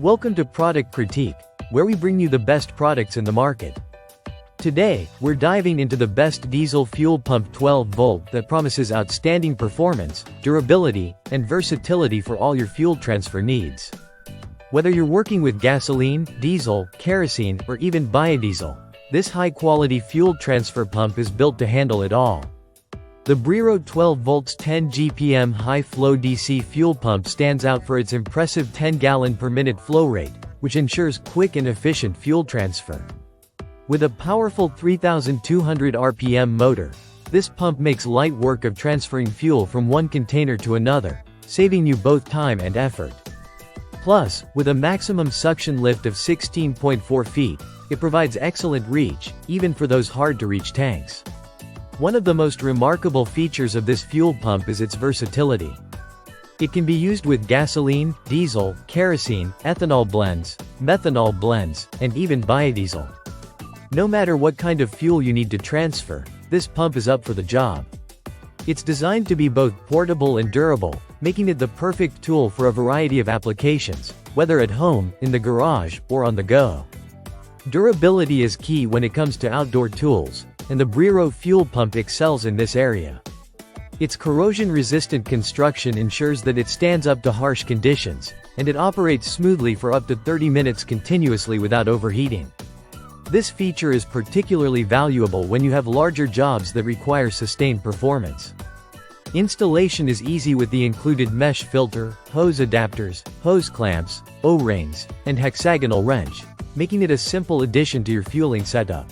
Welcome to Product Critique, where we bring you the best products in the market. Today, we're diving into the best diesel fuel pump 12-volt that promises outstanding performance, durability, and versatility for all your fuel transfer needs. Whether you're working with gasoline, diesel, kerosene, or even biodiesel, this high-quality fuel transfer pump is built to handle it all. The Briro 12 volts 10 GPM high-flow DC fuel pump stands out for its impressive 10 gallon per minute flow rate, which ensures quick and efficient fuel transfer. With a powerful 3,200 RPM motor, this pump makes light work of transferring fuel from one container to another, saving you both time and effort. Plus, with a maximum suction lift of 16.4 feet, it provides excellent reach, even for those hard-to-reach tanks. One of the most remarkable features of this fuel pump is its versatility. It can be used with gasoline, diesel, kerosene, ethanol blends, methanol blends, and even biodiesel. No matter what kind of fuel you need to transfer, this pump is up for the job. It's designed to be both portable and durable, making it the perfect tool for a variety of applications, whether at home, in the garage, or on the go. Durability is key when it comes to outdoor tools, and the Briro fuel pump excels in this area. Its corrosion-resistant construction ensures that it stands up to harsh conditions, and it operates smoothly for up to 30 minutes continuously without overheating. This feature is particularly valuable when you have larger jobs that require sustained performance. Installation is easy with the included mesh filter, hose adapters, hose clamps, O-rings, and hexagonal wrench, making it a simple addition to your fueling setup.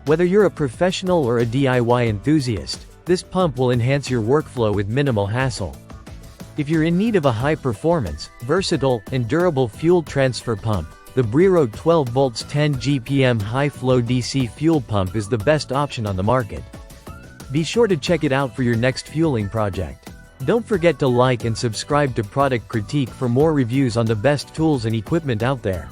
Whether you're a professional or a DIY enthusiast, this pump will enhance your workflow with minimal hassle. If you're in need of a high-performance, versatile, and durable fuel transfer pump, the Briro 12 volts 10 GPM high-flow DC fuel pump is the best option on the market. Be sure to check it out for your next fueling project. Don't forget to like and subscribe to Product Critique for more reviews on the best tools and equipment out there.